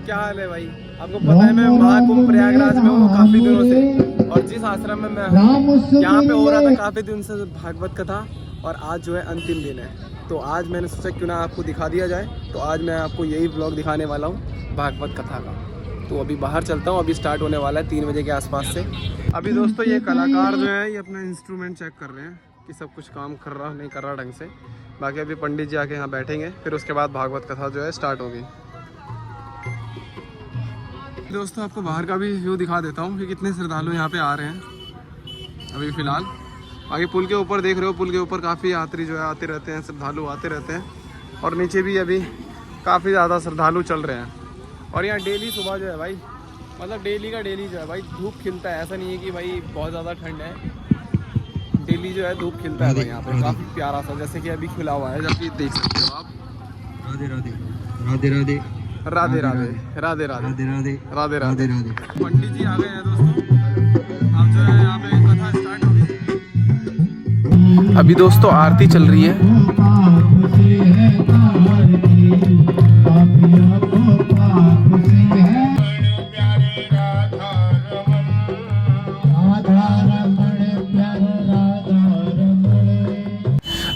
क्या हाल है भाई? आपको पता है मैं महाकुंभ प्रयागराज में हूँ काफ़ी दिनों से, और जिस आश्रम में मैं हूँ यहाँ पे हो रहा था काफ़ी दिन से भागवत कथा, और आज जो है अंतिम दिन है। तो आज मैंने सोचा क्यों ना आपको दिखा दिया जाए, तो आज मैं आपको यही व्लॉग दिखाने वाला हूँ भागवत कथा का। तो अभी बाहर चलता हूँ, अभी स्टार्ट होने वाला है 3 बजे के आसपास से। अभी दोस्तों ये कलाकार जो है ये अपना इंस्ट्रूमेंट चेक कर रहे हैं कि सब कुछ काम कर रहा नहीं कर रहा ढंग से। बाकी अभी पंडित जी आके यहाँ बैठेंगे, फिर उसके बाद भागवत कथा जो है स्टार्ट होगी। दोस्तों आपको बाहर का भी व्यू दिखा देता हूँ कि कितने श्रद्धालु यहाँ पे आ रहे हैं अभी फ़िलहाल। आगे पुल के ऊपर देख रहे हो, पुल के ऊपर काफ़ी यात्री जो है आते रहते हैं, श्रद्धालु आते रहते हैं। और नीचे भी अभी काफ़ी ज़्यादा श्रद्धालु चल रहे हैं। और यहाँ डेली सुबह जो है भाई, मतलब डेली का डेली जो है भाई धूप खिलता है। ऐसा नहीं है कि भाई बहुत ज़्यादा ठंड है, डेली जो है धूप खिलता है भाई यहाँ पे काफ़ी प्यारा सा, जैसे कि अभी खिला हुआ है, जबकि देख सकते हो आप। राधे राधे राधे राधे राधे राधे राधे राधे राधे राधे राधे। पंडित जी आ गए हैं दोस्तों, अब जो है यहाँ पे कथा स्टार्ट होगी। अभी दोस्तों आरती चल रही है।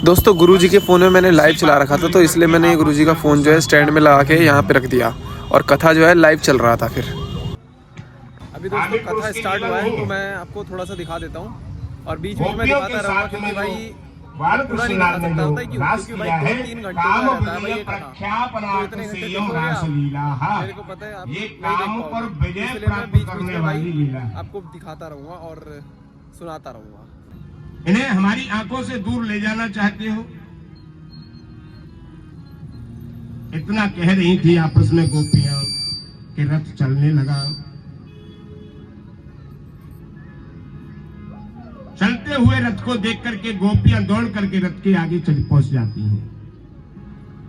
दोस्तों गुरुजी के फ़ोन में मैंने लाइव चला रखा था, तो इसलिए मैंने गुरुजी का फ़ोन जो है स्टैंड में लगा के यहाँ पे रख दिया, और कथा जो है लाइव चल रहा था। फिर अभी दोस्तों कथा स्टार्ट हुआ है, तो मैं आपको थोड़ा सा दिखा देता हूँ, और बीच में दिखाता रहूँगा, क्योंकि भाई पूरा नहीं दिखा सकता होता है क्योंकि भाई 2-3 घंटे का रहता है भाई ये कथा, तो इतने घंटे देखोगे मेरे को पता है आप नहीं देख पाओगे, इसलिए मैं बीच में भाई आपको दिखाता रहूँगा और सुनाता रहूँगा। इन्हें हमारी आंखों से दूर ले जाना चाहते हो? इतना कह रही थी आपस में गोपियां कि रथ चलने लगा। चलते हुए रथ को देख करके गोपियां दौड़ करके रथ के आगे चल पहुंच जाती हैं।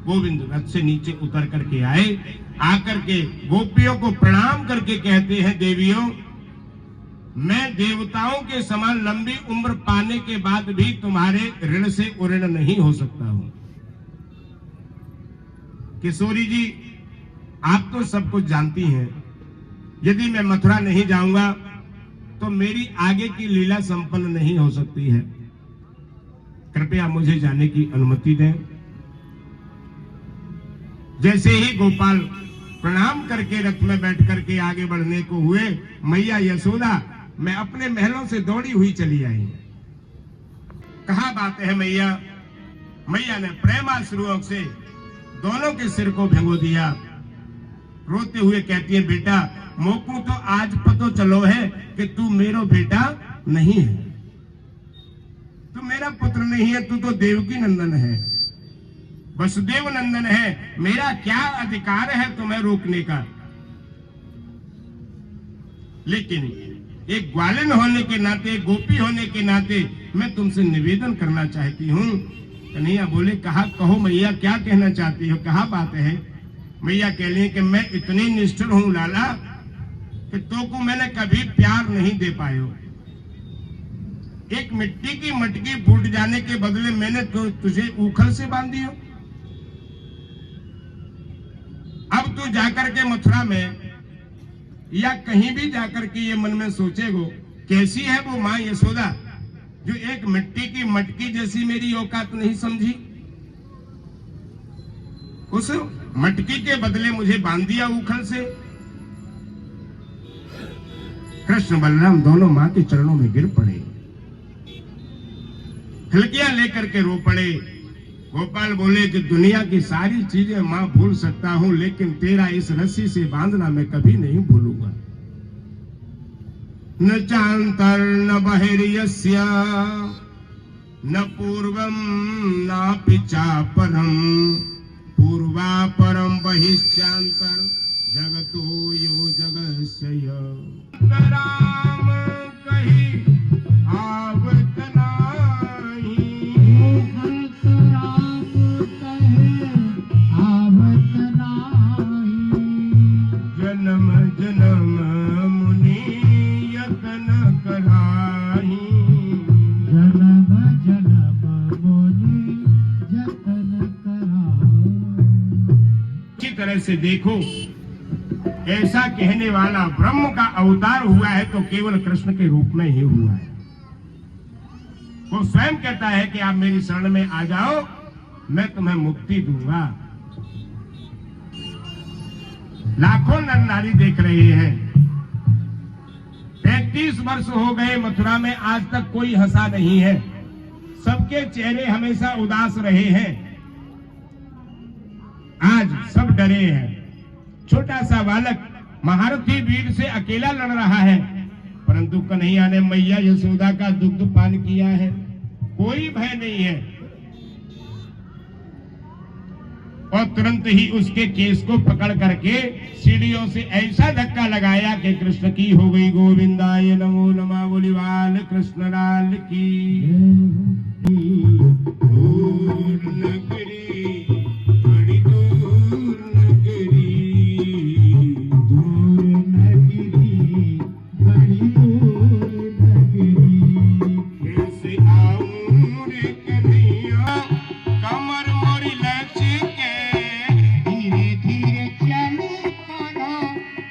गोविंद रथ से नीचे उतर करके आए, आकर के गोपियों को प्रणाम करके कहते हैं, देवियों मैं देवताओं के समान लंबी उम्र पाने के बाद भी तुम्हारे ऋण से उऋण नहीं हो सकता हूं। किशोरी जी आप तो सब कुछ जानती हैं, यदि मैं मथुरा नहीं जाऊंगा तो मेरी आगे की लीला संपन्न नहीं हो सकती है। कृपया मुझे जाने की अनुमति दें। जैसे ही गोपाल प्रणाम करके रथ में बैठ करके आगे बढ़ने को हुए, मैया यशोदा मैं अपने महलों से दौड़ी हुई चली आई। कहा बात है मैया? मैया ने प्रेमाश्रुओं से दोनों के सिर को भिगो दिया। रोते हुए कहती है, बेटा मोकू तो आज पतो चलो है कि तू मेरो बेटा नहीं है, तू मेरा पुत्र नहीं है, तू तो देवकी नंदन है, वसुदेव नंदन है। मेरा क्या अधिकार है तुम्हें रोकने का? लेकिन एक ग्वालिन होने के नाते, गोपी होने के नाते मैं तुमसे निवेदन करना चाहती हूँ। कन्हैया बोले, कहा कहो मैया क्या कहना चाहती हो, कहा बात है? मैया कह रही कि मैं इतनी निष्ठुर हूँ लाला कि तो को मैंने कभी प्यार नहीं दे पायो। एक मिट्टी की मटकी फूट जाने के बदले मैंने तो तुझे उखल से बांध दियो। अब तू जाकर के मथुरा में या कहीं भी जाकर के ये मन में सोचेगो, कैसी है वो माँ यशोदा जो एक मिट्टी की मटकी जैसी मेरी औकात नहीं समझी, उस मटकी के बदले मुझे बांध दिया उखल से। कृष्ण बलराम दोनों माँ के चरणों में गिर पड़े, खिलकियां लेकर के रो पड़े। गोपाल बोले कि दुनिया की सारी चीजें मां भूल सकता हूं, लेकिन तेरा इस रस्सी से बांधना मैं कभी नहीं भूलूंगा। न चांतर न बहिर्यस्य न पूर्वम न पिचापरम पूर्वा परम बहिश्चांतर जगतो यो जगस्य राम कही आवत से देखो ऐसा कहने वाला ब्रह्म का अवतार हुआ है तो केवल कृष्ण के रूप में ही हुआ है। वो स्वयं कहता है कि आप मेरी शरण में आ जाओ, मैं तुम्हें मुक्ति दूंगा। लाखों नर नारी देख रहे हैं। 35 वर्ष हो गए मथुरा में, आज तक कोई हंसा नहीं है। सबके चेहरे हमेशा उदास रहे हैं। आज सब डरे हैं। छोटा सा बालक महारथी वीर से अकेला लड़ रहा है, परंतु कन्हैया ने मैया यशोदा का दुग्ध पान किया है। कोई भय नहीं है। और तुरंत ही उसके केस को पकड़ करके सीढ़ियों से ऐसा धक्का लगाया कि कृष्ण की हो गई गोविंदाय नमो नमः, बोली बाल कृष्ण लाल की। दूर नगरी, बड़ी दूर नगरी, दूर नगरी, बड़ी दूर नगरी। कैसे आऊं रे कन्हैया, कमर मोरी लचके, धीरे धीरे चले कान्हा,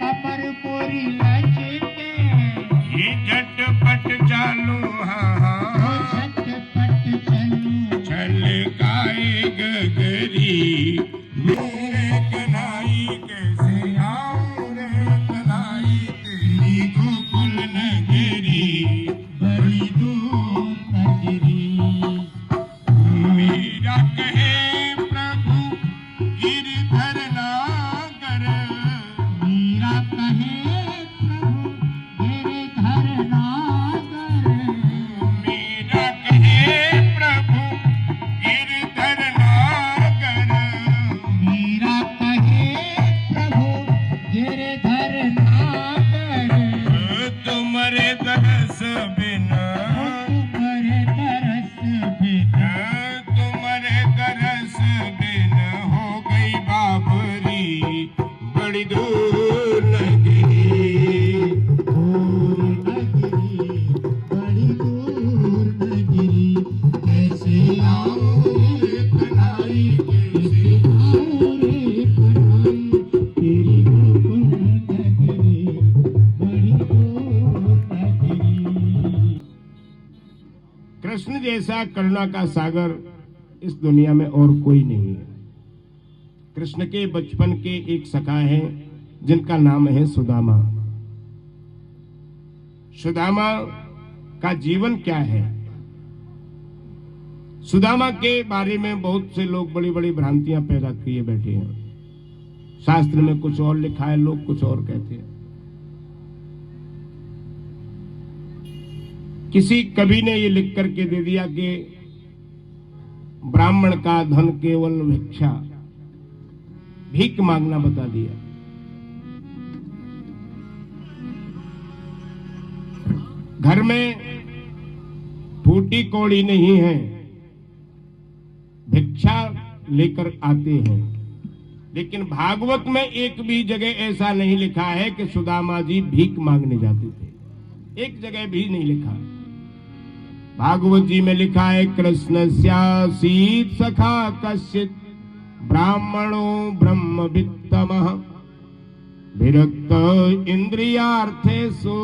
कमर मोरी लचके। ये झटपट चालू, हाँ हाँ झटपट चलू, चल गाए गगरी। मेरे कन्हई कैसे आऊं रे कन्हई, तेरी गोकुल नगरी, बड़ी दूर नगरी। मीरा कहे प्रभु गिरधर नागर, मीरा कहे प्रभु गिरधर नागर, मीरा कहे प्रभु गिरधर नागर, मीरा कहे प्रभु गिरधर नागर। तुम्हारे तरस बिना, तुम्हारे तरस बिना, तुम्हारे तरस बिना हो गई बाबरी, बड़ी दूर नगरी, दूर नगरी, बड़ी दूर नगरी। कैसे आऊं रे कन्हई, कैसे आऊं रे कन्हई, तेरी गोकुल नगरी, बड़ी दूर नगरी। कृष्ण जैसा करुणा का सागर इस दुनिया में और कोई नहीं है। कृष्ण के बचपन के एक सखा हैं जिनका नाम है सुदामा। सुदामा का जीवन क्या है? सुदामा के बारे में बहुत से लोग बड़ी बड़ी भ्रांतियां पैदा किए बैठे हैं। शास्त्र में कुछ और लिखा है, लोग कुछ और कहते हैं। किसी कवि ने ये लिख करके दे दिया कि ब्राह्मण का धन केवल भिक्षा, भीख मांगना बता दिया। घर में फूटी कौड़ी नहीं है, भिक्षा लेकर आते हैं। लेकिन भागवत में एक भी जगह ऐसा नहीं लिखा है कि सुदामा जी भीख मांगने जाते थे। एक जगह भी नहीं लिखा। भागवत जी में लिखा है कृष्णस्यासीत् सखा कश्चित् ब्राह्मणो ब्रह्मवित्तमः विरक्त इंद्रियार्थेषु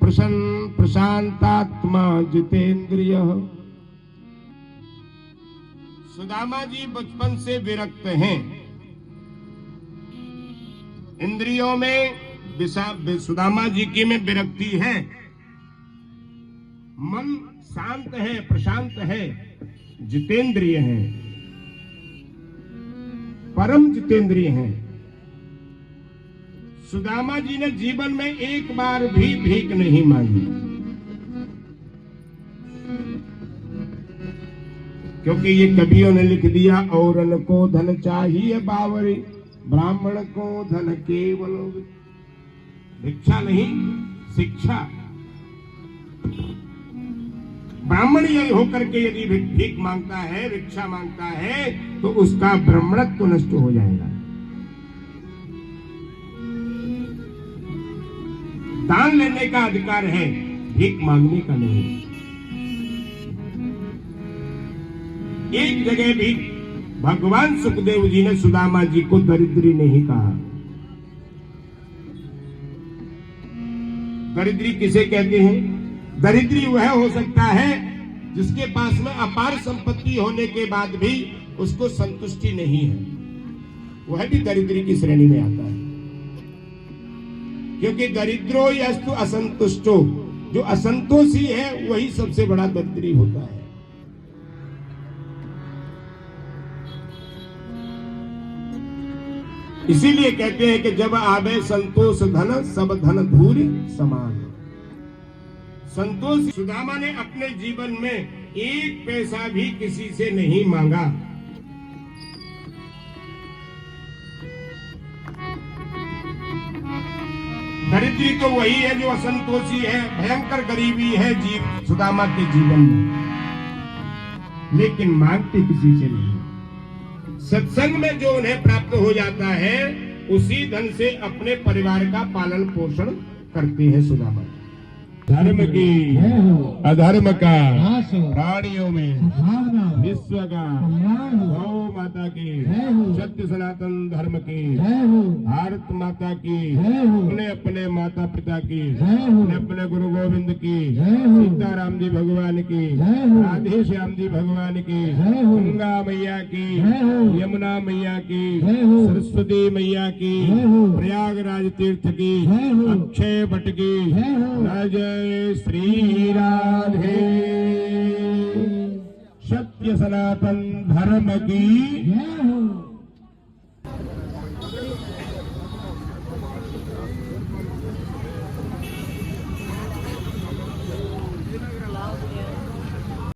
प्रशांतात्मा जितेंद्रियः। सुदामा जी बचपन से विरक्त हैं। इंद्रियों में सुदामा जी की में विरक्ति है। मन शांत है, प्रशांत है, जितेंद्रिय है, परम जितेंद्रिय है। सुदामा जी ने जीवन में एक बार भी भीख नहीं मांगी, क्योंकि ये कवियों ने लिख दिया औरन को धन चाहिए बावरी, ब्राह्मण को धन केवल भिक्षा नहीं शिक्षा। ब्राह्मण यही होकर के यदि भीख मांगता है, भिक्षा मांगता है, तो उसका ब्राह्मणत्व नष्ट हो जाएगा। दान लेने का अधिकार है, भीख मांगने का नहीं। एक जगह भी भगवान सुखदेव जी ने सुदामा जी को दरिद्री नहीं कहा। दरिद्री किसे कहते हैं? दरिद्री वह हो सकता है जिसके पास में अपार संपत्ति होने के बाद भी उसको संतुष्टि नहीं है, वह भी दरिद्री की श्रेणी में आता है। क्योंकि दरिद्रो यस्तु असंतुष्टो, जो असंतोषी है वही सबसे बड़ा दरिद्री होता है। इसीलिए कहते हैं कि जब आवे संतोष धन सब धन धूरि समान। संतोष, सुदामा ने अपने जीवन में एक पैसा भी किसी से नहीं मांगा। दरिद्री तो वही है जो असंतोषी है, भयंकर गरीबी है जीव सुदामा के जीवन में, लेकिन मांगते किसी से नहीं। सत्संग में जो उन्हें प्राप्त हो जाता है उसी धन से अपने परिवार का पालन पोषण करते हैं सुदामा। धर्म की अधर्म का प्राणियों में विश्व का गौ माता की सत्य सनातन धर्म की भारत माता की अपने अपने माता पिता की अपने अपने गुरु गोविंद की सीताराम जी भगवान की राधे श्याम जी भगवान की गंगा मैया की यमुना मैया की सरस्वती मैया की प्रयागराज तीर्थ की अक्षय भट्ट की जय श्री राधे सत्य सनातन धर्म की